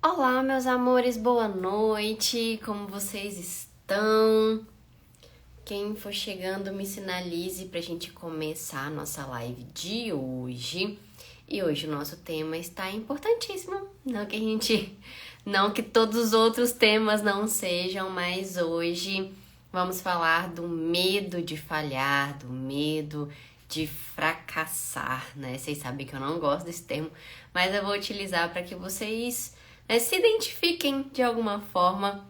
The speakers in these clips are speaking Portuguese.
Olá, meus amores, boa noite. Como vocês estão? Quem for chegando, me sinalize pra gente começar a nossa live de hoje. E hoje o nosso tema está importantíssimo. Não que todos os outros temas não sejam, mas hoje vamos falar do medo de falhar, do medo de fracassar, né? Vocês sabem que eu não gosto desse termo, mas eu vou utilizar para que vocês se identifiquem de alguma forma.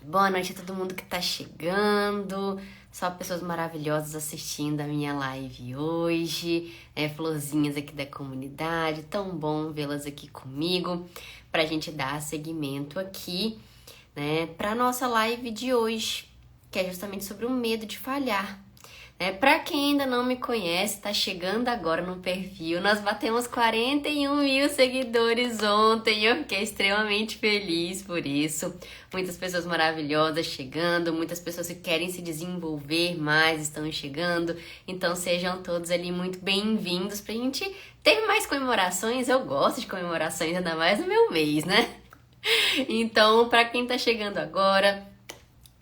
Boa noite a todo mundo que tá chegando, só pessoas maravilhosas assistindo a minha live hoje, florzinhas aqui da comunidade, tão bom vê-las aqui comigo, pra gente dar seguimento aqui, né, pra nossa live de hoje, que é justamente sobre o medo de falhar. Pra quem ainda não me conhece, tá chegando agora no perfil, nós batemos 41 mil seguidores ontem, eu fiquei extremamente feliz por isso. Muitas pessoas maravilhosas chegando, muitas pessoas que querem se desenvolver mais estão chegando, então sejam todos ali muito bem-vindos pra gente ter mais comemorações. Eu gosto de comemorações, ainda mais no meu mês, né? Então, pra quem tá chegando agora,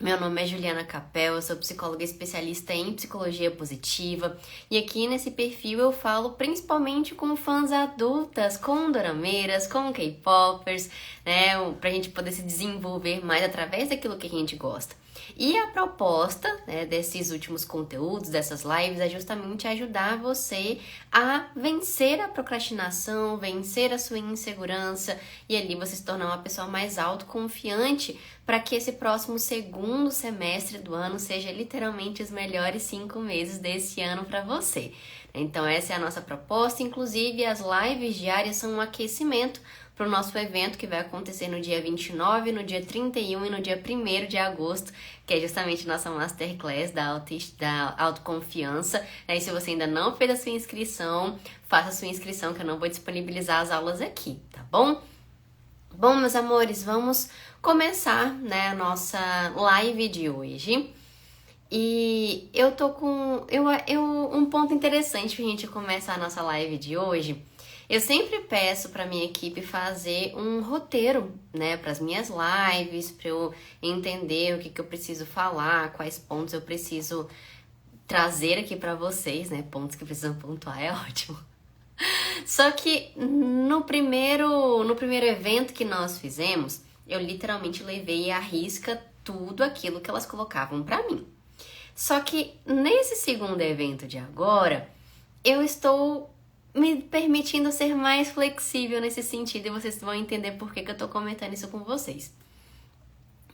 meu nome é Juliana Capel, eu sou psicóloga especialista em psicologia positiva e aqui nesse perfil eu falo principalmente com fãs adultas, com dorameiras, com K-popers, né, pra gente poder se desenvolver mais através daquilo que a gente gosta. E a proposta, né, desses últimos conteúdos, dessas lives, é justamente ajudar você a vencer a procrastinação, vencer a sua insegurança e ali você se tornar uma pessoa mais autoconfiante para que esse próximo segundo semestre do ano seja literalmente os melhores 5 meses desse ano para você. Então essa é a nossa proposta, inclusive as lives diárias são um aquecimento para o nosso evento que vai acontecer no dia 29, no dia 31 e no dia 1º de agosto, que é justamente nossa Masterclass da autoconfiança. E se você ainda não fez a sua inscrição, faça a sua inscrição que eu não vou disponibilizar as aulas aqui, tá bom? Bom, meus amores, vamos começar, né, a nossa live de hoje. E eu tô com um ponto interessante pra gente começar a nossa live de hoje. Eu sempre peço pra minha equipe fazer um roteiro, né, para as minhas lives, pra eu entender o que eu preciso falar, quais pontos eu preciso trazer aqui pra vocês, né, pontos que precisam pontuar, é ótimo. Só que no primeiro evento que nós fizemos, eu literalmente levei à risca tudo aquilo que elas colocavam pra mim. Só que nesse segundo evento de agora, eu estou me permitindo ser mais flexível nesse sentido e vocês vão entender por que eu tô comentando isso com vocês.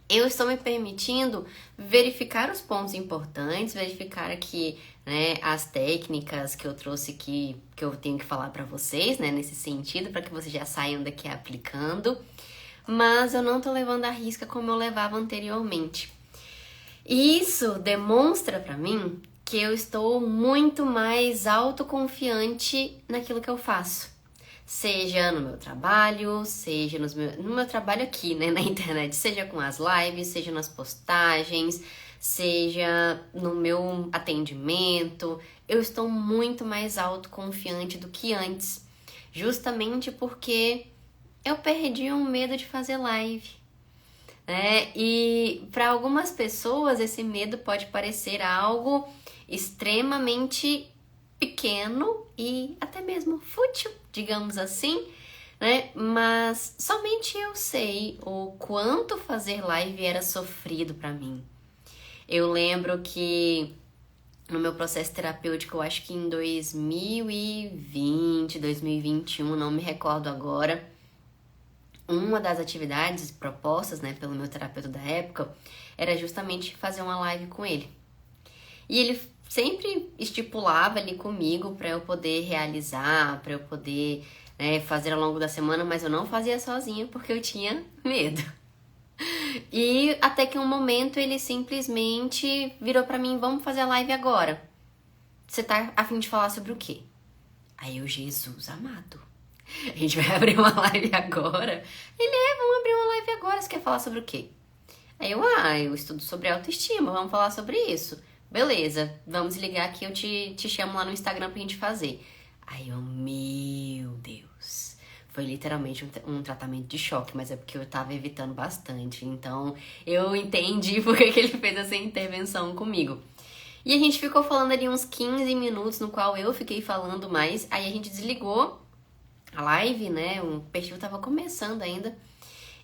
Eu estou me permitindo verificar os pontos importantes, verificar aqui, né, as técnicas que eu trouxe aqui, que eu tenho que falar pra vocês, né, nesse sentido, para que vocês já saiam daqui aplicando, mas eu não tô levando a risca como eu levava anteriormente. E isso demonstra pra mim que eu estou muito mais autoconfiante naquilo que eu faço. Seja no meu trabalho, seja no meu trabalho aqui, né, na internet, seja com as lives, seja nas postagens, seja no meu atendimento, eu estou muito mais autoconfiante do que antes, justamente porque eu perdi o medo de fazer live, né? E para algumas pessoas esse medo pode parecer algo extremamente pequeno e até mesmo fútil, digamos assim, né? Mas somente eu sei o quanto fazer live era sofrido para mim. Eu lembro que no meu processo terapêutico, eu acho que em 2020, 2021, não me recordo agora, uma das atividades propostas, né, pelo meu terapeuta da época era justamente fazer uma live com ele. E ele sempre estipulava ali comigo para eu poder realizar, para eu poder, né, fazer ao longo da semana, mas eu não fazia sozinha porque eu tinha medo. E até que um momento ele simplesmente virou para mim: vamos fazer a live agora. Você tá a fim de falar sobre o quê? Aí eu, Jesus amado, a gente vai abrir uma live agora? Vamos abrir uma live agora, você quer falar sobre o quê? Aí eu estudo sobre autoestima, vamos falar sobre isso. Beleza, vamos ligar aqui, eu te chamo lá no Instagram pra gente fazer. Aí eu, meu Deus, Foi literalmente um tratamento de choque, mas é porque eu tava evitando bastante. Então, eu entendi por que ele fez essa intervenção comigo. E a gente ficou falando ali uns 15 minutos, no qual eu fiquei falando mais. Aí a gente desligou a live, né? O perfil tava começando ainda.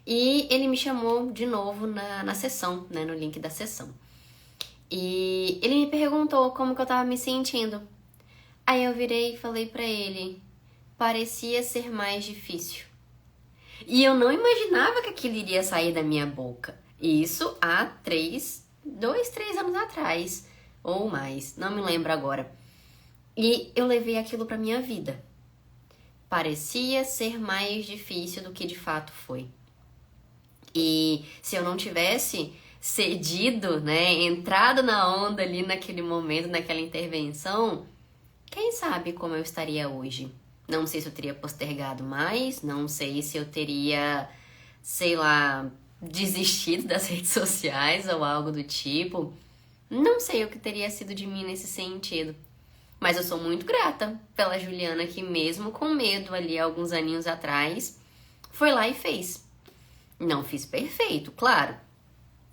E ele me chamou de novo na sessão, né? No link da sessão. E ele me perguntou como que eu tava me sentindo. Aí eu virei e falei pra ele: parecia ser mais difícil. E eu não imaginava que aquilo iria sair da minha boca. Isso há 2, 3 anos atrás. Ou mais, não me lembro agora. E eu levei aquilo pra minha vida. Parecia ser mais difícil do que de fato foi. E se eu não tivesse cedido, né, entrado na onda ali naquele momento, naquela intervenção, quem sabe como eu estaria hoje? Não sei se eu teria postergado mais, não sei se eu teria, sei lá, desistido das redes sociais ou algo do tipo. Não sei o que teria sido de mim nesse sentido. Mas eu sou muito grata pela Juliana que mesmo com medo ali alguns aninhos atrás, foi lá e fez. Não fiz perfeito, claro.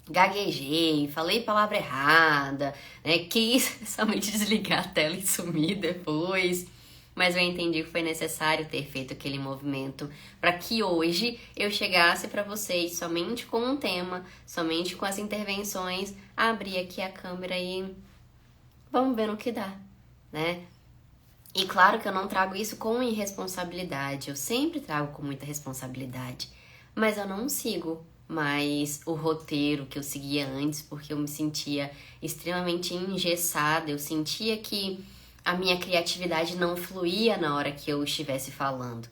Gaguejei, falei palavra errada, né? Quis somente desligar a tela e sumir depois. Mas eu entendi que foi necessário ter feito aquele movimento para que hoje eu chegasse para vocês somente com um tema, somente com as intervenções, abrir aqui a câmera e vamos ver no que dá, né? E claro que eu não trago isso com irresponsabilidade, eu sempre trago com muita responsabilidade, mas eu não sigo mais o roteiro que eu seguia antes, porque eu me sentia extremamente engessada, eu sentia que a minha criatividade não fluía na hora que eu estivesse falando.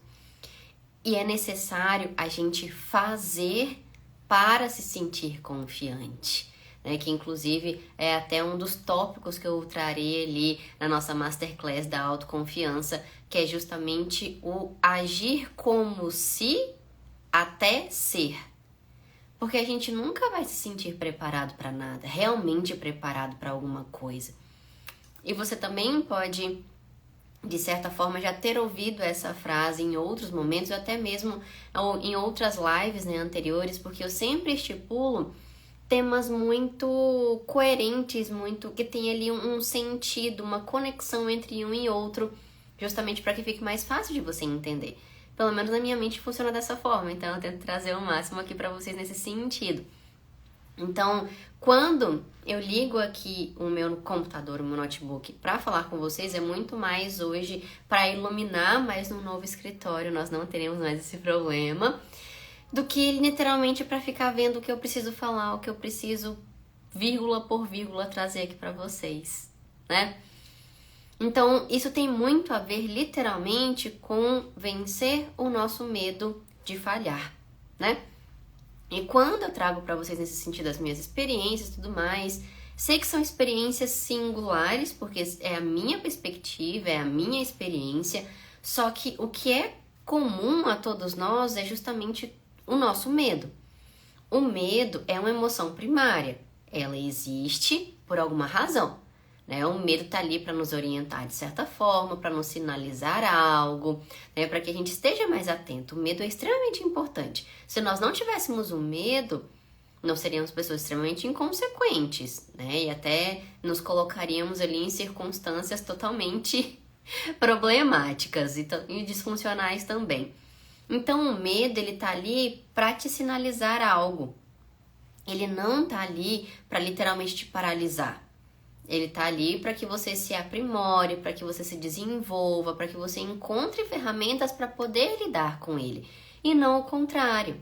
E é necessário a gente fazer para se sentir confiante, né? Que inclusive é até um dos tópicos que eu trarei ali na nossa Masterclass da autoconfiança, que é justamente o agir como se até ser. Porque a gente nunca vai se sentir preparado para nada, realmente preparado para alguma coisa. E você também pode, de certa forma, já ter ouvido essa frase em outros momentos, ou até mesmo em outras lives, né, anteriores, porque eu sempre estipulo temas muito coerentes, muito que tem ali um sentido, uma conexão entre um e outro, justamente para que fique mais fácil de você entender. Pelo menos na minha mente funciona dessa forma, então eu tento trazer o máximo aqui para vocês nesse sentido. Então, quando eu ligo aqui o meu computador, o meu notebook para falar com vocês, é muito mais hoje para iluminar mais no novo escritório, nós não teremos mais esse problema, do que literalmente para ficar vendo o que eu preciso falar, o que eu preciso, vírgula por vírgula, trazer aqui para vocês, né? Então, isso tem muito a ver literalmente com vencer o nosso medo de falhar, né? E quando eu trago para vocês nesse sentido as minhas experiências e tudo mais, sei que são experiências singulares, porque é a minha perspectiva, é a minha experiência, só que o que é comum a todos nós é justamente o nosso medo. O medo é uma emoção primária, ela existe por alguma razão, né? O medo tá ali para nos orientar de certa forma, para nos sinalizar algo, né? Para que a gente esteja mais atento. O medo é extremamente importante. Se nós não tivéssemos o medo, nós seríamos pessoas extremamente inconsequentes, né? E até nos colocaríamos ali em circunstâncias totalmente problemáticas e disfuncionais também. Então o medo, ele tá ali para te sinalizar algo. Ele não tá ali para literalmente te paralisar. Ele tá ali para que você se aprimore, para que você se desenvolva, para que você encontre ferramentas para poder lidar com ele. E não o contrário.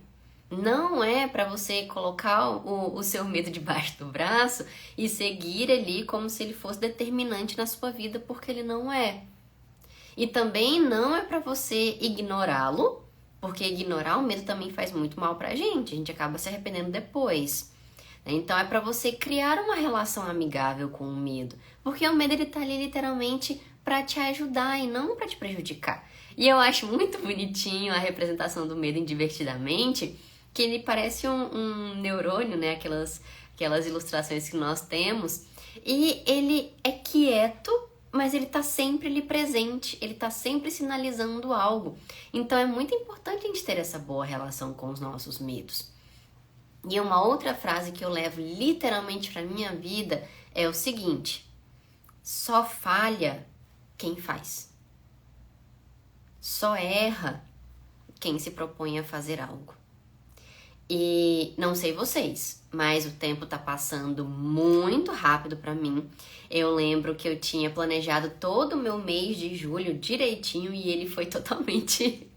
Não é para você colocar o seu medo debaixo do braço e seguir ali como se ele fosse determinante na sua vida, porque ele não é. E também não é para você ignorá-lo, porque ignorar o medo também faz muito mal pra gente. A gente acaba se arrependendo depois. Então é para você criar uma relação amigável com o medo, porque o medo, ele tá ali literalmente para te ajudar e não para te prejudicar. E eu acho muito bonitinho a representação do medo em Divertidamente, que ele parece um neurônio, né? Aquelas ilustrações que nós temos, e ele é quieto, mas ele tá sempre ali presente, ele tá sempre sinalizando algo. Então é muito importante a gente ter essa boa relação com os nossos medos. E uma outra frase que eu levo literalmente pra minha vida é o seguinte: só falha quem faz. Só erra quem se propõe a fazer algo. E não sei vocês, mas o tempo tá passando muito rápido pra mim. Eu lembro que eu tinha planejado todo o meu mês de julho direitinho e ele foi totalmente,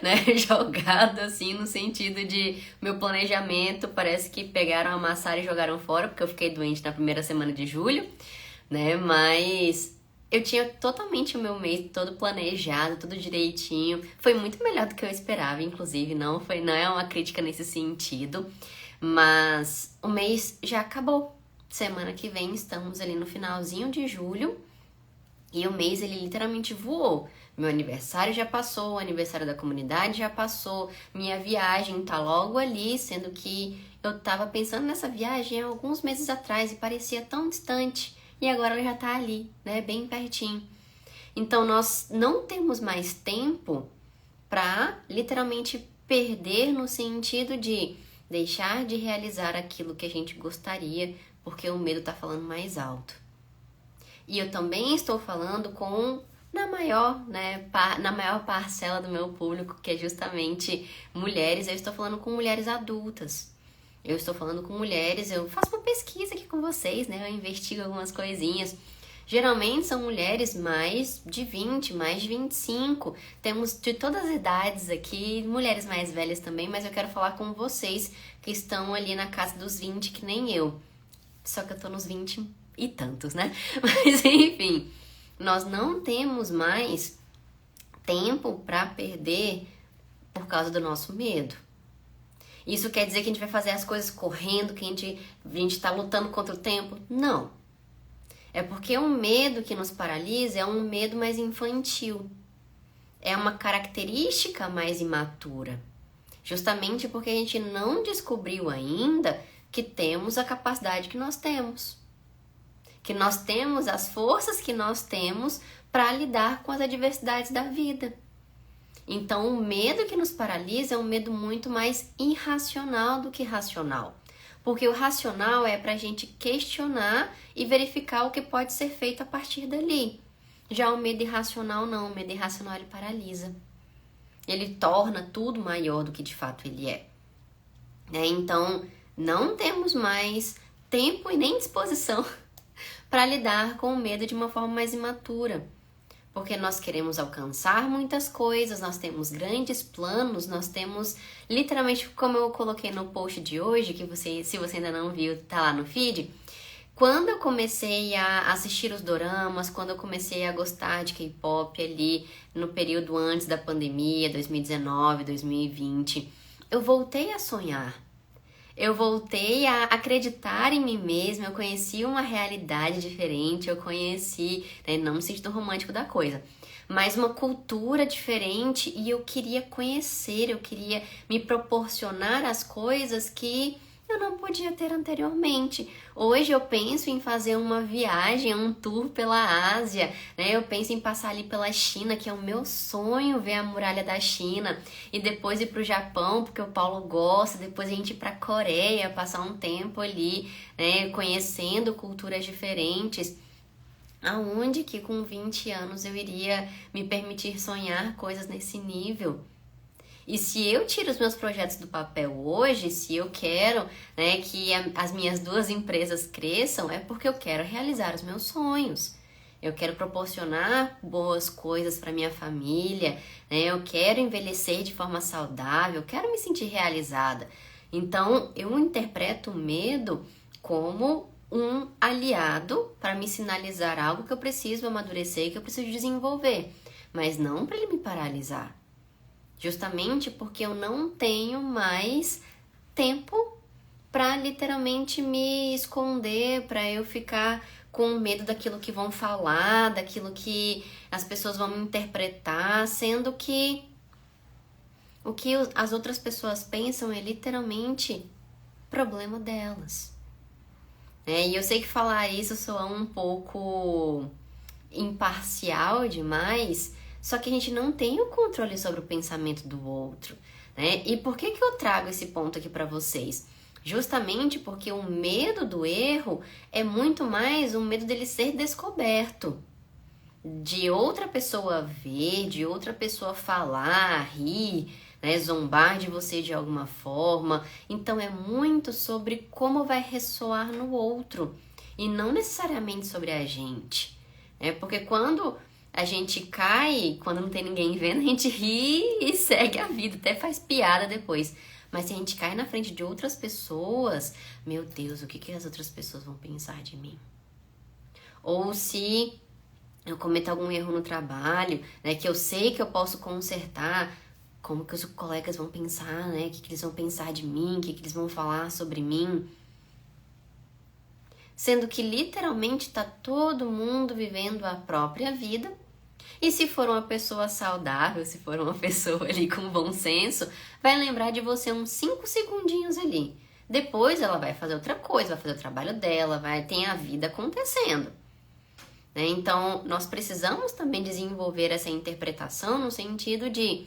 né, jogado assim, no sentido de meu planejamento. Parece que pegaram, amassaram e jogaram fora, porque eu fiquei doente na primeira semana de julho, né? Mas eu tinha totalmente o meu mês todo planejado, tudo direitinho. Foi muito melhor do que eu esperava, inclusive. Não é uma crítica nesse sentido. Mas o mês já acabou. Semana que vem estamos ali no finalzinho de julho. E o mês, ele literalmente voou. Meu aniversário já passou, o aniversário da comunidade já passou. Minha viagem tá logo ali, sendo que eu tava pensando nessa viagem há alguns meses atrás e parecia tão distante. E agora ela já tá ali, né, bem pertinho. Então nós não temos mais tempo pra literalmente perder no sentido de deixar de realizar aquilo que a gente gostaria, porque o medo tá falando mais alto. E eu também estou falando na maior parcela do meu público, que é justamente mulheres. Eu estou falando com mulheres adultas. Eu estou falando com mulheres, eu faço uma pesquisa aqui com vocês, né? Eu investigo algumas coisinhas. Geralmente são mulheres mais de 20, mais de 25. Temos de todas as idades aqui, mulheres mais velhas também, mas eu quero falar com vocês que estão ali na casa dos 20, que nem eu. Só que eu tô nos 20 e tantos, né? Mas enfim, nós não temos mais tempo para perder por causa do nosso medo. Isso quer dizer que a gente vai fazer as coisas correndo, que a gente tá lutando contra o tempo? Não. É porque o medo que nos paralisa é um medo mais infantil. É uma característica mais imatura. Justamente porque a gente não descobriu ainda que temos a capacidade que nós temos. Que nós temos as forças que nós temos para lidar com as adversidades da vida. Então, o medo que nos paralisa é um medo muito mais irracional do que racional. Porque o racional é para a gente questionar e verificar o que pode ser feito a partir dali. Já o medo irracional não, o medo irracional ele paralisa. Ele torna tudo maior do que de fato ele é. Então, não temos mais tempo e nem disposição para lidar com o medo de uma forma mais imatura. Porque nós queremos alcançar muitas coisas, nós temos grandes planos, nós temos, literalmente, como eu coloquei no post de hoje, que se você ainda não viu, tá lá no feed. Quando eu comecei a assistir os doramas, quando eu comecei a gostar de K-pop ali, no período antes da pandemia, 2019, 2020, eu voltei a sonhar. Eu voltei a acreditar em mim mesma, eu conheci uma realidade diferente, eu conheci, né, não no sentido romântico da coisa, mas uma cultura diferente e eu queria conhecer, eu queria me proporcionar as coisas que eu não podia ter anteriormente. Hoje eu penso em fazer uma viagem, um tour pela Ásia, né? Eu penso em passar ali pela China, que é o meu sonho, ver a muralha da China, e depois ir pro Japão, porque o Paulo gosta, depois a gente ir pra Coreia, passar um tempo ali, né? Conhecendo culturas diferentes. Aonde que com 20 anos eu iria me permitir sonhar coisas nesse nível? E se eu tiro os meus projetos do papel hoje, se eu quero, né, que as minhas 2 empresas cresçam, é porque eu quero realizar os meus sonhos. Eu quero proporcionar boas coisas para minha família, né? Eu quero envelhecer de forma saudável, eu quero me sentir realizada. Então, eu interpreto o medo como um aliado para me sinalizar algo que eu preciso amadurecer, que eu preciso desenvolver, mas não para ele me paralisar. Justamente porque eu não tenho mais tempo para literalmente me esconder, para eu ficar com medo daquilo que vão falar, daquilo que as pessoas vão me interpretar, sendo que o que as outras pessoas pensam é literalmente problema delas. E eu sei que falar isso soa um pouco imparcial demais, só que a gente não tem o controle sobre o pensamento do outro, né? E por que eu trago esse ponto aqui para vocês? Justamente porque o medo do erro é muito mais um medo dele ser descoberto, de outra pessoa ver, de outra pessoa falar, rir, né, zombar de você de alguma forma. Então é muito sobre como vai ressoar no outro e não necessariamente sobre a gente, né? Porque quando a gente cai, quando não tem ninguém vendo, a gente ri e segue a vida, até faz piada depois. Mas se a gente cai na frente de outras pessoas, meu Deus, o que as outras pessoas vão pensar de mim? Ou se eu cometo algum erro no trabalho, né, que eu sei que eu posso consertar, como que os colegas vão pensar, né? O que eles vão pensar de mim, o que eles vão falar sobre mim. Sendo que literalmente tá todo mundo vivendo a própria vida. E se for uma pessoa saudável, se for uma pessoa ali com bom senso, vai lembrar de você uns 5 segundinhos ali. Depois ela vai fazer outra coisa, vai fazer o trabalho dela, tem a vida acontecendo. Né? Então, nós precisamos também desenvolver essa interpretação no sentido de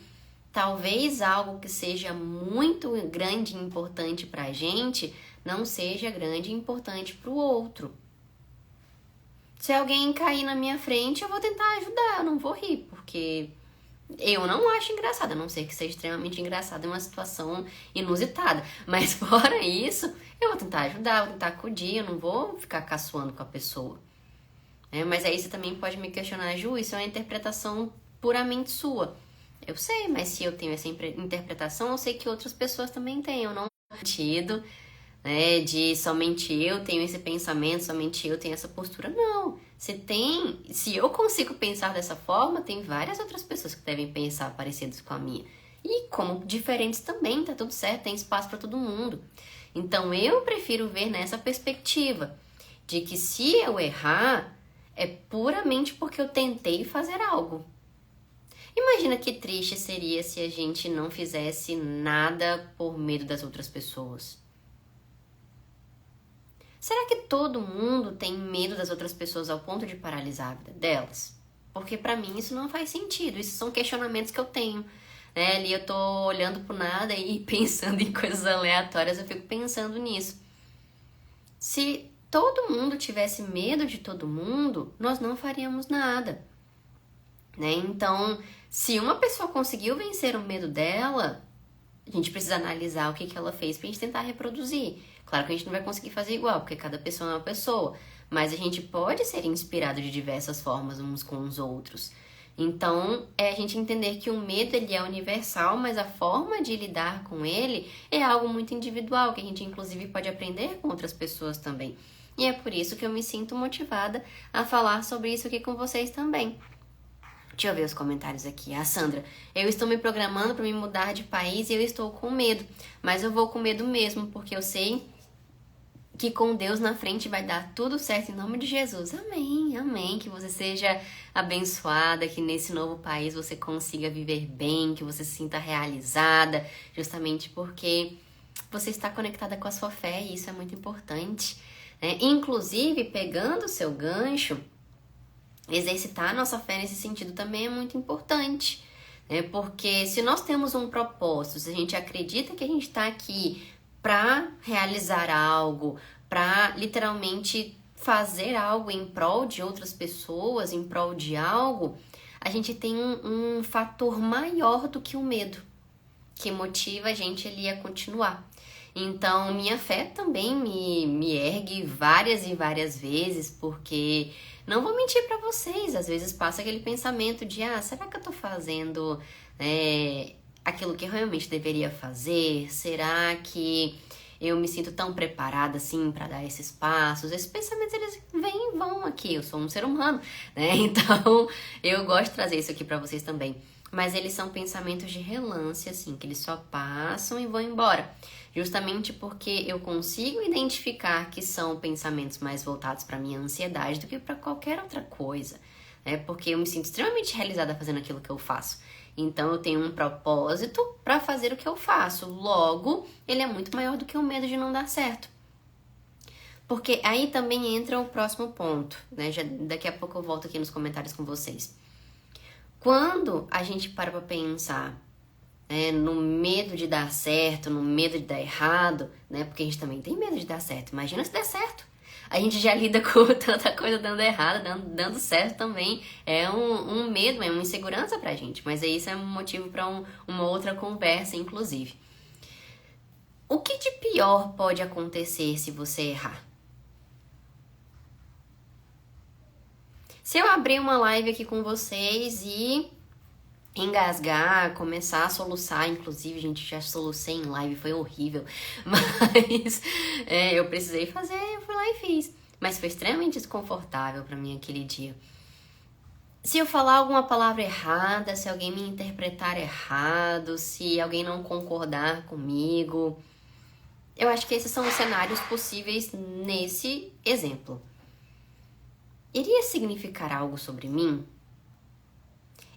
talvez algo que seja muito grande e importante pra gente não seja grande e importante pro outro. Se alguém cair na minha frente, eu vou tentar ajudar, eu não vou rir, porque eu não acho engraçado, a não ser que seja extremamente engraçado em uma situação inusitada. Mas fora isso, eu vou tentar ajudar, vou tentar acudir, eu não vou ficar caçoando com a pessoa. Mas aí você também pode me questionar, Ju, isso é uma interpretação puramente sua. Eu sei, mas se eu tenho essa interpretação, eu sei que outras pessoas também têm. Eu não sentido, né, de somente eu tenho esse pensamento, somente eu tenho essa postura. Não. Se eu consigo pensar dessa forma, tem várias outras pessoas que devem pensar parecidas com a minha. E como diferentes também, tá tudo certo, tem espaço para todo mundo. Então eu prefiro ver nessa perspectiva de que se eu errar, é puramente porque eu tentei fazer algo. Imagina que triste seria se a gente não fizesse nada por medo das outras pessoas. Será que todo mundo tem medo das outras pessoas ao ponto de paralisar a vida delas? Porque pra mim isso não faz sentido, isso são questionamentos que eu tenho. Né? Ali eu tô olhando pro nada e pensando em coisas aleatórias, eu fico pensando nisso. Se todo mundo tivesse medo de todo mundo, nós não faríamos nada. Né? Então, se uma pessoa conseguiu vencer o medo dela, a gente precisa analisar o que ela fez pra gente tentar reproduzir. Claro que a gente não vai conseguir fazer igual, porque cada pessoa é uma pessoa, mas a gente pode ser inspirado de diversas formas uns com os outros. Então, é a gente entender que o medo ele é universal, mas a forma de lidar com ele é algo muito individual, que a gente inclusive pode aprender com outras pessoas também. E é por isso que eu me sinto motivada a falar sobre isso aqui com vocês também. Deixa eu ver os comentários aqui. A Sandra, eu estou me programando para me mudar de país e eu estou com medo. Mas eu vou com medo mesmo, porque eu sei que com Deus na frente vai dar tudo certo em nome de Jesus. Amém, amém. Que você seja abençoada, que nesse novo país você consiga viver bem, que você se sinta realizada, justamente porque você está conectada com a sua fé e isso é muito importante. Né? Inclusive, pegando o seu gancho, exercitar a nossa fé nesse sentido também é muito importante, né? Porque se nós temos um propósito, se a gente acredita que a gente está aqui para realizar algo, para literalmente fazer algo em prol de outras pessoas, em prol de algo, a gente tem um fator maior do que o medo, que motiva a gente ali a continuar. Então, minha fé também me ergue várias e várias vezes, porque não vou mentir pra vocês, às vezes passa aquele pensamento de, será que eu tô fazendo aquilo que eu realmente deveria fazer? Será que eu me sinto tão preparada assim pra dar esses passos? Esses pensamentos, eles vêm e vão aqui, eu sou um ser humano, né? Então, eu gosto de trazer isso aqui pra vocês também. Mas eles são pensamentos de relance, assim, que eles só passam e vão embora. Justamente porque eu consigo identificar que são pensamentos mais voltados para minha ansiedade do que para qualquer outra coisa. Né? Porque eu me sinto extremamente realizada fazendo aquilo que eu faço. Então eu tenho um propósito para fazer o que eu faço. Logo, ele é muito maior do que o medo de não dar certo. Porque aí também entra o próximo ponto, né? Daqui a pouco eu volto aqui nos comentários com vocês. Quando a gente para pra pensar, né, no medo de dar certo, no medo de dar errado, né? Porque a gente também tem medo de dar certo. Imagina se der certo. A gente já lida com tanta coisa dando errado, dando certo também. É um medo, é uma insegurança pra gente. Mas isso é um motivo pra uma outra conversa, inclusive. O que de pior pode acontecer se você errar? Se eu abrir uma live aqui com vocês e engasgar, começar a soluçar, inclusive, gente, já solucei em live, foi horrível, mas eu precisei fazer, eu fui lá e fiz. Mas foi extremamente desconfortável pra mim aquele dia. Se eu falar alguma palavra errada, se alguém me interpretar errado, se alguém não concordar comigo, eu acho que esses são os cenários possíveis nesse exemplo. Iria significar algo sobre mim?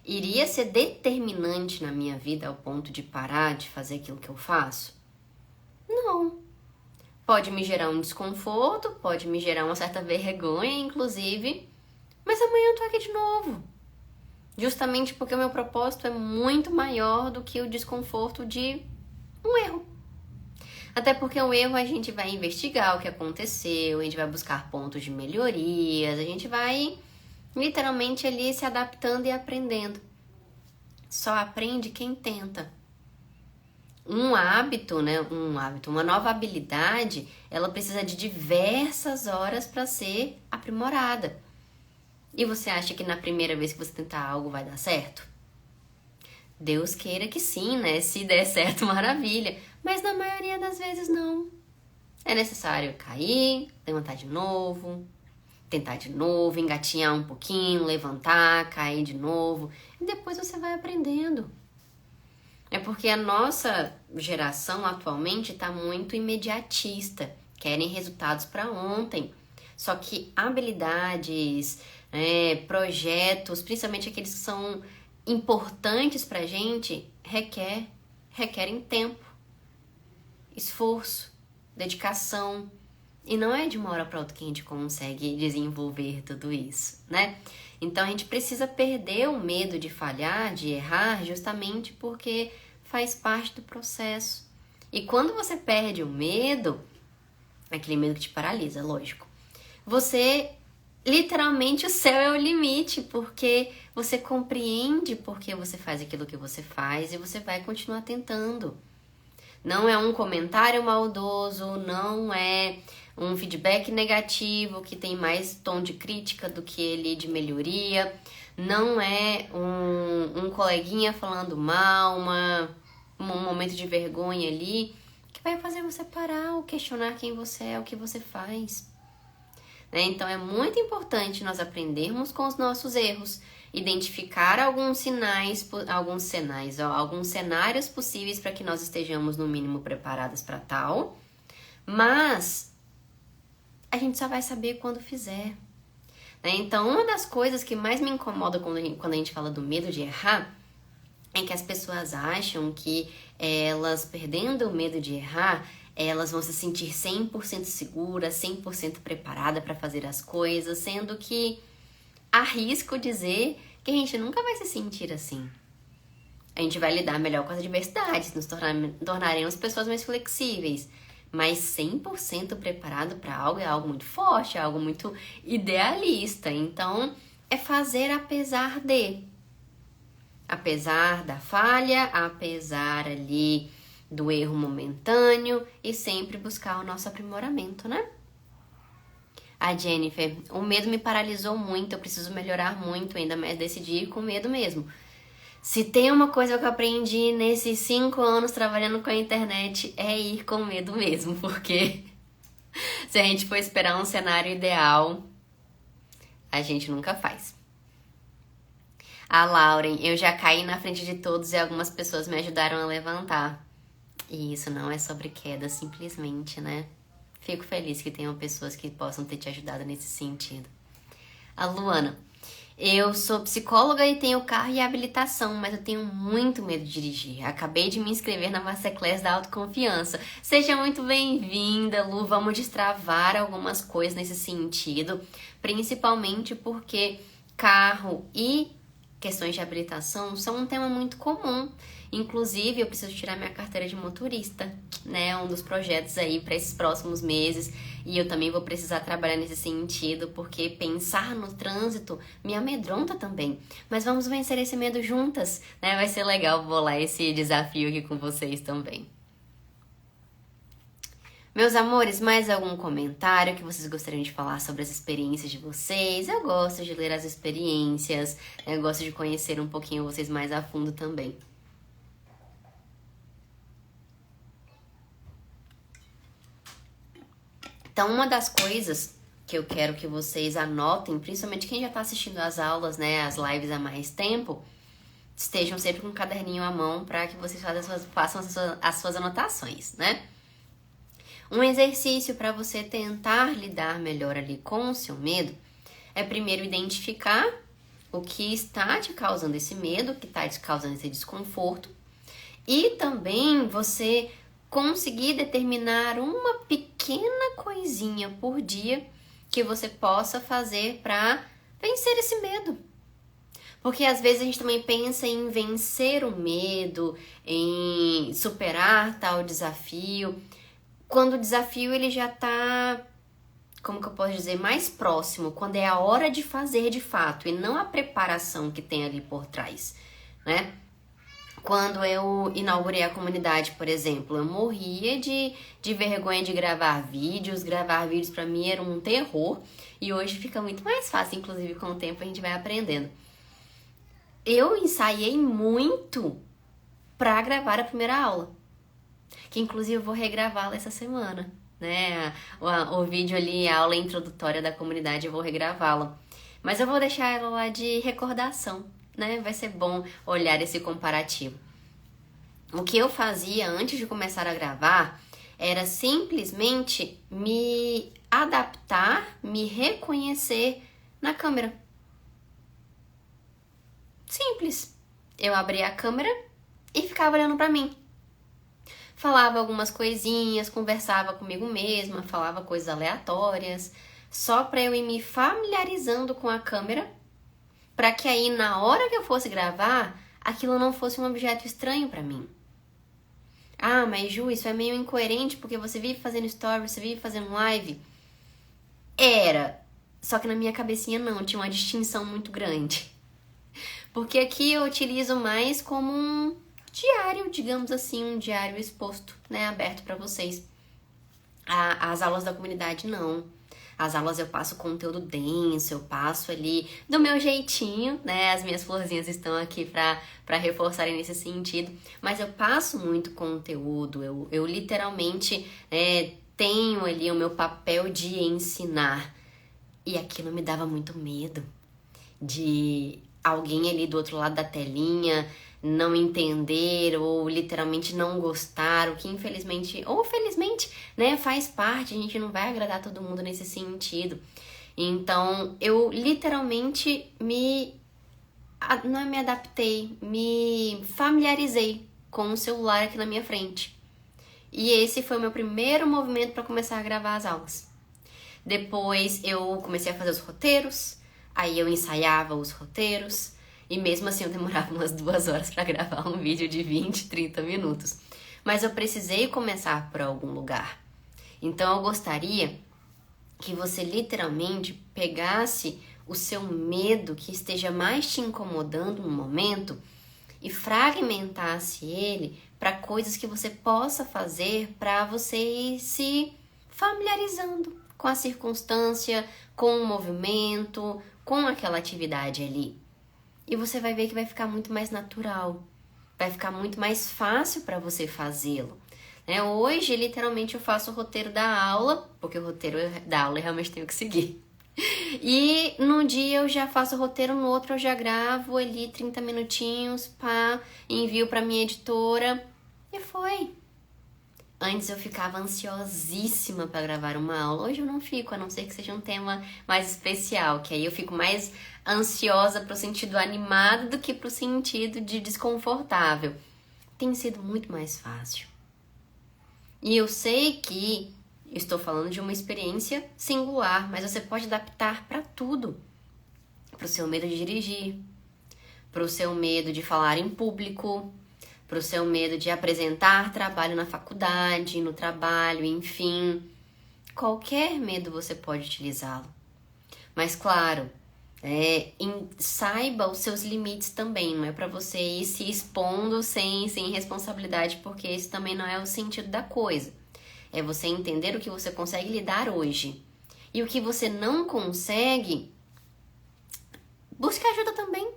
Iria ser determinante na minha vida ao ponto de parar de fazer aquilo que eu faço? Não. Pode me gerar um desconforto, pode me gerar uma certa vergonha, inclusive, mas amanhã eu tô aqui de novo. Justamente porque o meu propósito é muito maior do que o desconforto de um erro. Até porque o erro a gente vai investigar o que aconteceu, a gente vai buscar pontos de melhorias, a gente vai literalmente ali se adaptando e aprendendo. Só aprende quem tenta. Uma nova habilidade, ela precisa de diversas horas para ser aprimorada. E você acha que na primeira vez que você tentar algo vai dar certo? Deus queira que sim, né? Se der certo, maravilha. Mas na maioria das vezes não. É necessário cair, levantar de novo, tentar de novo, engatinhar um pouquinho, levantar, cair de novo. E depois você vai aprendendo. É porque a nossa geração atualmente está muito imediatista. Querem resultados para ontem. Só que habilidades, projetos, principalmente aqueles que são importantes pra gente, requerem tempo, esforço, dedicação. E não é de uma hora para outra que a gente consegue desenvolver tudo isso, né? Então a gente precisa perder o medo de falhar, de errar, justamente porque faz parte do processo. E quando você perde o medo, aquele medo que te paralisa, lógico, você, literalmente, o céu é o limite, porque você compreende por que você faz aquilo que você faz e você vai continuar tentando. Não é um comentário maldoso, não é um feedback negativo que tem mais tom de crítica do que ele de melhoria, não é um coleguinha falando mal, um momento de vergonha ali, que vai fazer você parar ou questionar quem você é, o que você faz. Então é muito importante nós aprendermos com os nossos erros, identificar alguns cenários possíveis para que nós estejamos no mínimo preparadas para tal, mas a gente só vai saber quando fizer. Então uma das coisas que mais me incomoda quando a gente fala do medo de errar é que as pessoas acham que elas, perdendo o medo de errar, elas vão se sentir 100% seguras, 100% preparada para fazer as coisas, sendo que arrisco dizer que a gente nunca vai se sentir assim. A gente vai lidar melhor com as adversidades, nos tornaremos pessoas mais flexíveis, mas 100% preparado para algo é algo muito forte, é algo muito idealista. Então, é fazer apesar da falha, apesar ali do erro momentâneo e sempre buscar o nosso aprimoramento, né? A Jennifer, o medo me paralisou muito, eu preciso melhorar muito, ainda mais decidi ir com medo mesmo. Se tem uma coisa que eu aprendi nesses 5 anos trabalhando com a internet, é ir com medo mesmo, porque se a gente for esperar um cenário ideal, a gente nunca faz. A Lauren, eu já caí na frente de todos e algumas pessoas me ajudaram a levantar. E isso não é sobre queda, simplesmente, né? Fico feliz que tenham pessoas que possam ter te ajudado nesse sentido. A Luana, Eu sou psicóloga e tenho carro e habilitação, mas eu tenho muito medo de dirigir. Acabei de me inscrever na Masterclass da Autoconfiança. Seja muito bem-vinda, Lu. Vamos destravar algumas coisas nesse sentido, principalmente porque carro e questões de habilitação são um tema muito comum. Inclusive, eu preciso tirar minha carteira de motorista, né? Um dos projetos aí para esses próximos meses. E eu também vou precisar trabalhar nesse sentido, porque pensar no trânsito me amedronta também. Mas vamos vencer esse medo juntas, né? Vai ser legal bolar esse desafio aqui com vocês também. Meus amores, mais algum comentário que vocês gostariam de falar sobre as experiências de vocês? Eu gosto de ler as experiências, eu gosto de conhecer um pouquinho vocês mais a fundo também. Então, uma das coisas que eu quero que vocês anotem, principalmente quem já está assistindo às aulas, né, as lives há mais tempo, estejam sempre com um caderninho à mão para que vocês façam as suas anotações, né? Um exercício para você tentar lidar melhor ali com o seu medo é primeiro identificar o que está te causando esse medo, o que está te causando esse desconforto, e também você conseguir determinar uma pequena coisinha por dia que você possa fazer para vencer esse medo. Porque às vezes a gente também pensa em vencer o medo, em superar tal desafio, quando o desafio ele já tá, como que eu posso dizer, mais próximo, quando é a hora de fazer de fato e não a preparação que tem ali por trás, né? Quando eu inaugurei a comunidade, por exemplo, eu morria de vergonha de gravar vídeos. Gravar vídeos pra mim era um terror. E hoje fica muito mais fácil, inclusive com o tempo a gente vai aprendendo. Eu ensaiei muito pra gravar a primeira aula. Que inclusive eu vou regravá-la essa semana, né? O vídeo ali, a aula introdutória da comunidade, eu vou regravá-la. Mas eu vou deixar ela lá de recordação, né? Vai ser bom olhar esse comparativo. O que eu fazia antes de começar a gravar era simplesmente me adaptar, me reconhecer na câmera. Simples. Eu abria a câmera e ficava olhando pra mim. Falava algumas coisinhas, conversava comigo mesma, falava coisas aleatórias, só pra eu ir me familiarizando com a câmera, pra que aí na hora que eu fosse gravar, aquilo não fosse um objeto estranho pra mim. Ah, mas Ju, isso é meio incoerente porque você vive fazendo stories, você vive fazendo live. Era, só que na minha cabecinha não, tinha uma distinção muito grande. Porque aqui eu utilizo mais como um diário, digamos assim, um diário exposto, né, aberto pra vocês. As aulas da comunidade não. As aulas eu passo conteúdo denso, eu passo ali do meu jeitinho, né? As minhas florzinhas estão aqui pra reforçarem nesse sentido. Mas eu passo muito conteúdo, eu literalmente tenho ali o meu papel de ensinar. E aquilo me dava muito medo de alguém ali do outro lado da telinha não entender ou literalmente não gostar, o que infelizmente ou felizmente, né, faz parte, a gente não vai agradar todo mundo nesse sentido. Então, eu literalmente não me adaptei, me familiarizei com o celular aqui na minha frente. E esse foi o meu primeiro movimento para começar a gravar as aulas. Depois eu comecei a fazer os roteiros, aí eu ensaiava os roteiros, e mesmo assim eu demorava umas 2 horas para gravar um vídeo de 20, 30 minutos. Mas eu precisei começar por algum lugar. Então eu gostaria que você literalmente pegasse o seu medo que esteja mais te incomodando no momento e fragmentasse ele para coisas que você possa fazer para você ir se familiarizando com a circunstância, com o movimento, com aquela atividade ali. E você vai ver que vai ficar muito mais natural, vai ficar muito mais fácil para você fazê-lo. Né? Hoje, literalmente, eu faço o roteiro da aula, porque o roteiro da aula eu realmente tenho que seguir. E num dia eu já faço o roteiro, no outro eu já gravo ali 30 minutinhos, envio para minha editora e foi. Antes eu ficava ansiosíssima para gravar uma aula. Hoje eu não fico, a não ser que seja um tema mais especial, que aí eu fico mais ansiosa pro sentido animado do que pro sentido de desconfortável. Tem sido muito mais fácil. E eu sei que estou falando de uma experiência singular, mas você pode adaptar para tudo. Pro seu medo de dirigir, pro seu medo de falar em público, pro seu medo de apresentar trabalho na faculdade, no trabalho, enfim. Qualquer medo você pode utilizá-lo. Mas claro, saiba os seus limites também. Não é para você ir se expondo sem responsabilidade, porque esse também não é o sentido da coisa. É você entender o que você consegue lidar hoje. E o que você não consegue, busque ajuda também.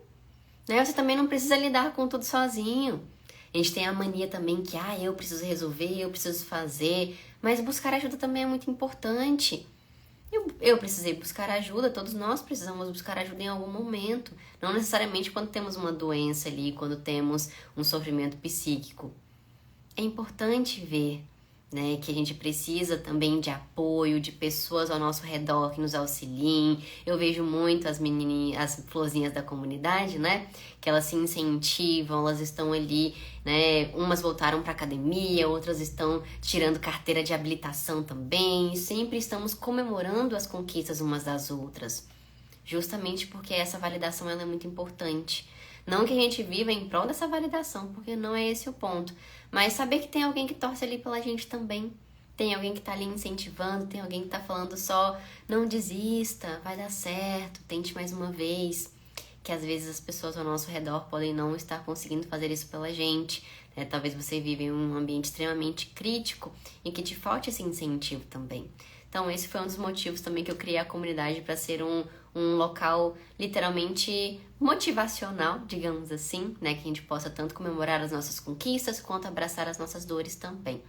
Né? Você também não precisa lidar com tudo sozinho. A gente tem a mania também que, eu preciso resolver, eu preciso fazer. Mas buscar ajuda também é muito importante. Eu precisei buscar ajuda, todos nós precisamos buscar ajuda em algum momento. Não necessariamente quando temos uma doença ali, quando temos um sofrimento psíquico. É importante ver, né, que a gente precisa também de apoio, de pessoas ao nosso redor que nos auxiliem. Eu vejo muito as menininhas, as florzinhas da comunidade, né, que elas se incentivam, elas estão ali, né, umas voltaram para academia, outras estão tirando carteira de habilitação também, e sempre estamos comemorando as conquistas umas das outras, justamente porque essa validação ela é muito importante. Não que a gente viva em prol dessa validação, porque não é esse o ponto. Mas saber que tem alguém que torce ali pela gente também. Tem alguém que tá ali incentivando, tem alguém que tá falando só, não desista, vai dar certo, tente mais uma vez. Que às vezes as pessoas ao nosso redor podem não estar conseguindo fazer isso pela gente. Né? Talvez você viva em um ambiente extremamente crítico e que te falte esse incentivo também. Então esse foi um dos motivos também que eu criei a comunidade para ser um local literalmente motivacional, digamos assim, né? Que a gente possa tanto comemorar as nossas conquistas quanto abraçar as nossas dores também.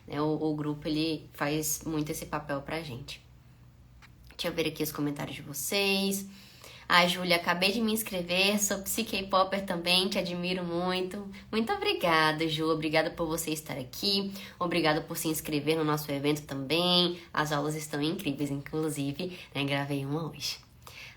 Né? O grupo, ele faz muito esse papel pra gente. Deixa eu ver aqui os comentários de vocês. Júlia, acabei de me inscrever, sou psique-popper também, te admiro muito. Muito obrigada, Ju, obrigada por você estar aqui, obrigada por se inscrever no nosso evento também. As aulas estão incríveis, inclusive, né, gravei uma hoje.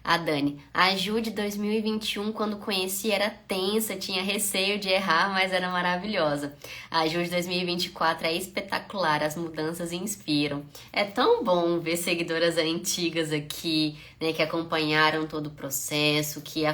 A Dani, a Ju de 2021, quando conheci, era tensa, tinha receio de errar, mas era maravilhosa. A Ju de 2024 é espetacular, as mudanças inspiram. É tão bom ver seguidoras antigas aqui, né, que acompanharam todo o processo, que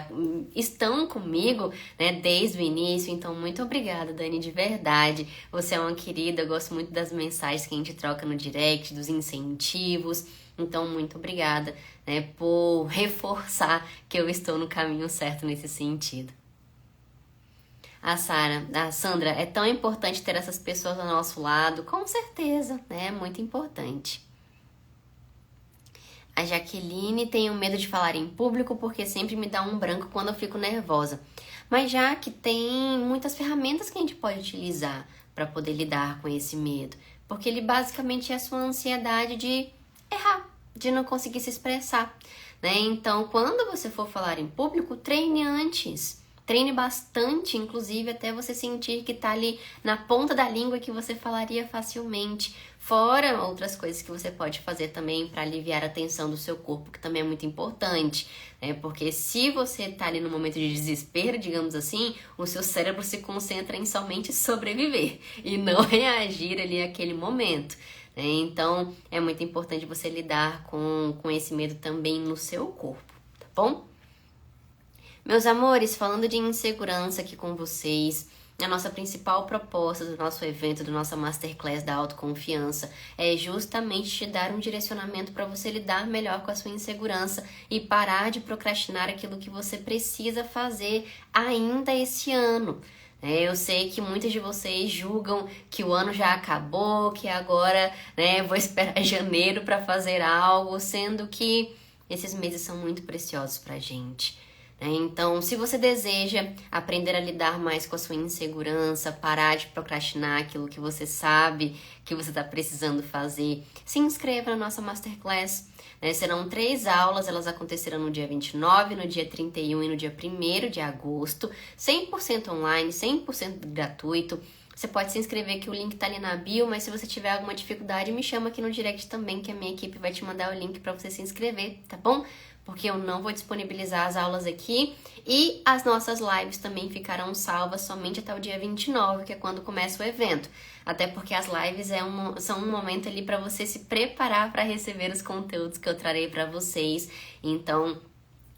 estão comigo, né, desde o início. Então, muito obrigada, Dani, de verdade. Você é uma querida, eu gosto muito das mensagens que a gente troca no direct, dos incentivos. Então, muito obrigada, né, por reforçar que eu estou no caminho certo nesse sentido. A Sandra, é tão importante ter essas pessoas ao nosso lado, com certeza, né, é muito importante. A Jaqueline, tenho medo de falar em público porque sempre me dá um branco quando eu fico nervosa. Mas já que tem muitas ferramentas que a gente pode utilizar para poder lidar com esse medo, porque ele basicamente é a sua ansiedade de errar, de não conseguir se expressar, né? Então, quando você for falar em público, treine antes. Treine bastante, inclusive, até você sentir que tá ali na ponta da língua que você falaria facilmente. Fora outras coisas que você pode fazer também para aliviar a tensão do seu corpo, que também é muito importante, né? Porque se você tá ali no momento de desespero, digamos assim, o seu cérebro se concentra em somente sobreviver e não reagir ali àquele momento. Então, é muito importante você lidar com esse medo também no seu corpo, tá bom? Meus amores, falando de insegurança aqui com vocês, a nossa principal proposta do nosso evento, da nossa Masterclass da autoconfiança, é justamente te dar um direcionamento para você lidar melhor com a sua insegurança e parar de procrastinar aquilo que você precisa fazer ainda esse ano. Eu sei que muitas de vocês julgam que o ano já acabou, que agora, né, vou esperar janeiro para fazer algo, sendo que esses meses são muito preciosos pra gente. Então, se você deseja aprender a lidar mais com a sua insegurança, parar de procrastinar aquilo que você sabe que você está precisando fazer, se inscreva na nossa Masterclass. Serão 3 aulas, elas acontecerão no dia 29, no dia 31 e no dia 1º de agosto, 100% online, 100% gratuito. Você pode se inscrever, que o link tá ali na bio, mas se você tiver alguma dificuldade, me chama aqui no direct também, que a minha equipe vai te mandar o link para você se inscrever, tá bom? Porque eu não vou disponibilizar as aulas aqui e as nossas lives também ficarão salvas somente até o dia 29, que é quando começa o evento. Até porque as lives são um momento ali para você se preparar para receber os conteúdos que eu trarei para vocês. Então,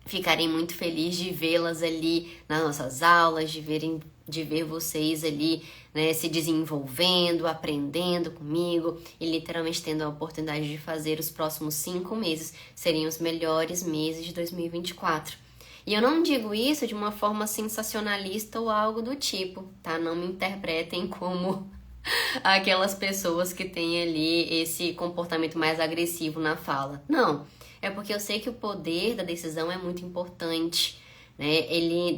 ficarei muito feliz de vê-las ali nas nossas aulas, de ver vocês ali, né, se desenvolvendo, aprendendo comigo e literalmente tendo a oportunidade de fazer os próximos 5 meses serem os melhores meses de 2024. E eu não digo isso de uma forma sensacionalista ou algo do tipo, tá? Não me interpretem como aquelas pessoas que têm ali esse comportamento mais agressivo na fala. Não, é porque eu sei que o poder da decisão é muito importante, né?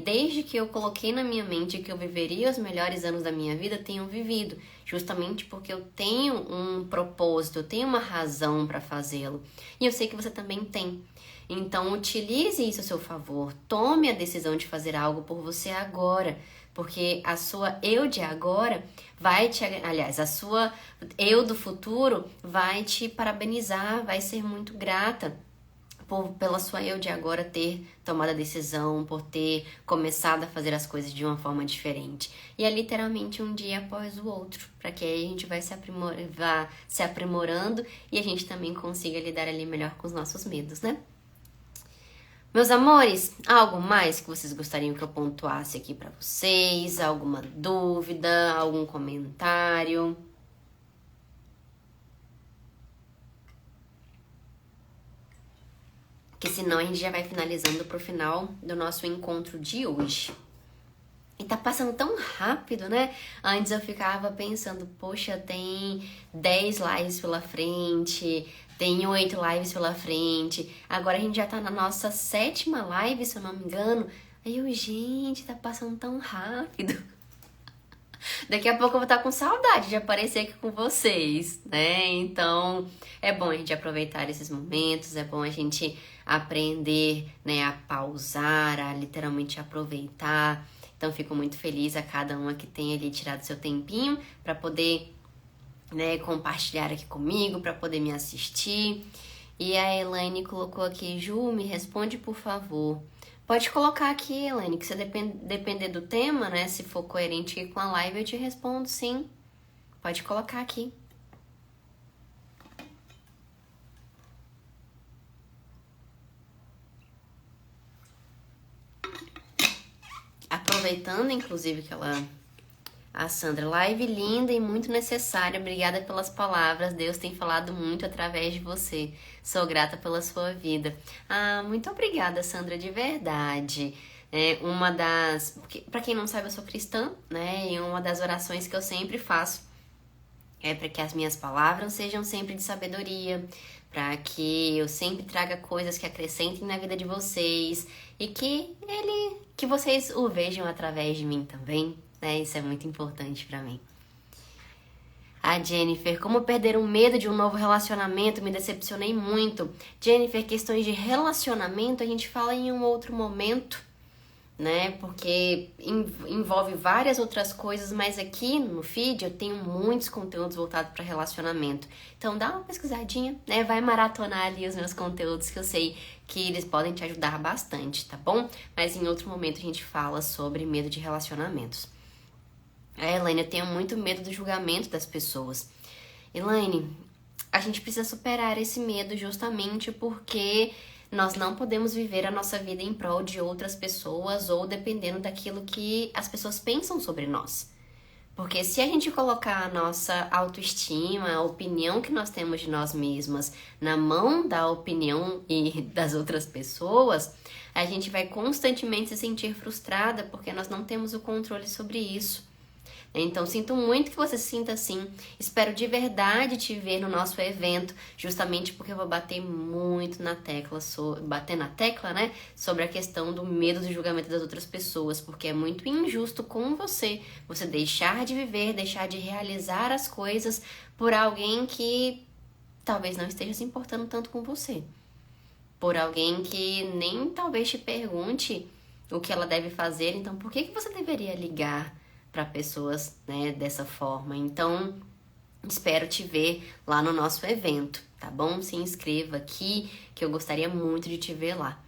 Desde que eu coloquei na minha mente que eu viveria os melhores anos da minha vida, tenho vivido, justamente porque eu tenho um propósito, eu tenho uma razão para fazê-lo. E eu sei que você também tem. Então, utilize isso a seu favor. Tome a decisão de fazer algo por você agora. Porque a sua eu de agora a sua eu do futuro vai te parabenizar, vai ser muito grata pela sua eu de agora ter tomado a decisão, por ter começado a fazer as coisas de uma forma diferente. E é literalmente um dia após o outro, para que aí a gente vai se aprimorando e a gente também consiga lidar ali melhor com os nossos medos, né? Meus amores, algo mais que vocês gostariam que eu pontuasse aqui pra vocês? Alguma dúvida, algum comentário? Que senão a gente já vai finalizando pro final do nosso encontro de hoje. E tá passando tão rápido, né? Antes eu ficava pensando, poxa, tem 10 lives pela frente, tem 8 lives pela frente. Agora a gente já tá na nossa 7ª live, se eu não me engano. Aí eu, gente, tá passando tão rápido. Daqui a pouco eu vou estar com saudade de aparecer aqui com vocês, né? Então, é bom a gente aproveitar esses momentos, é bom a gente aprender, né, a pausar, a literalmente aproveitar. Então, fico muito feliz a cada uma que tenha ali tirado seu tempinho para poder, né, compartilhar aqui comigo, para poder me assistir. E a Elaine colocou aqui, Ju, me responde por favor. Pode colocar aqui, Elaine, que se depender do tema, né, se for coerente aqui com a live, eu te respondo sim. Pode colocar aqui. Aproveitando, inclusive, que a Sandra, live linda e muito necessária. Obrigada pelas palavras. Deus tem falado muito através de você. Sou grata pela sua vida. Ah, muito obrigada, Sandra, de verdade. Para quem não sabe, eu sou cristã, né? E uma das orações que eu sempre faço é para que as minhas palavras sejam sempre de sabedoria, para que eu sempre traga coisas que acrescentem na vida de vocês e que vocês o vejam através de mim também, né? Isso é muito importante para mim. A Jennifer, como perder o medo de um novo relacionamento? Me decepcionei muito. Jennifer, questões de relacionamento a gente fala em um outro momento, né? Porque envolve várias outras coisas, mas aqui no feed eu tenho muitos conteúdos voltados para relacionamento. Então dá uma pesquisadinha, né? Vai maratonar ali os meus conteúdos que eu sei que eles podem te ajudar bastante, tá bom? Mas em outro momento a gente fala sobre medo de relacionamentos. Elaine, eu tenho muito medo do julgamento das pessoas. Elaine, a gente precisa superar esse medo justamente porque nós não podemos viver a nossa vida em prol de outras pessoas ou dependendo daquilo que as pessoas pensam sobre nós. Porque se a gente colocar a nossa autoestima, a opinião que nós temos de nós mesmas na mão da opinião e das outras pessoas, a gente vai constantemente se sentir frustrada porque nós não temos o controle sobre isso. Então, sinto muito que você se sinta assim. Espero de verdade te ver no nosso evento, justamente porque eu vou bater muito na tecla, né, sobre a questão do medo do julgamento das outras pessoas, porque é muito injusto com você deixar de viver, deixar de realizar as coisas por alguém que talvez não esteja se importando tanto com você. Por alguém que nem talvez te pergunte o que ela deve fazer, então por que você deveria ligar para pessoas, né, dessa forma. Então, espero te ver lá no nosso evento, tá bom? Se inscreva aqui, que eu gostaria muito de te ver lá.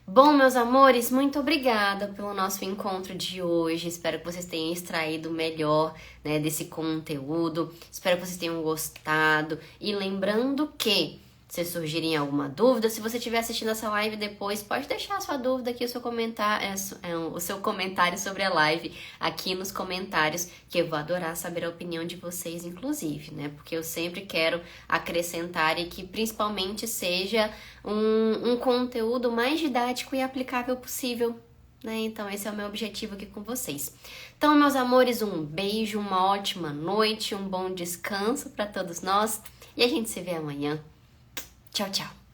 Bom, meus amores, muito obrigada pelo nosso encontro de hoje. Espero que vocês tenham extraído o melhor, né, desse conteúdo. Espero que vocês tenham gostado. E lembrando que, se surgirem alguma dúvida, se você estiver assistindo essa live depois, pode deixar a sua dúvida aqui, o seu comentário sobre a live aqui nos comentários, que eu vou adorar saber a opinião de vocês, inclusive, né? Porque eu sempre quero acrescentar e que principalmente seja um conteúdo mais didático e aplicável possível, né? Então esse é o meu objetivo aqui com vocês. Então, meus amores, um beijo, uma ótima noite, um bom descanso para todos nós e a gente se vê amanhã. Tchau, tchau!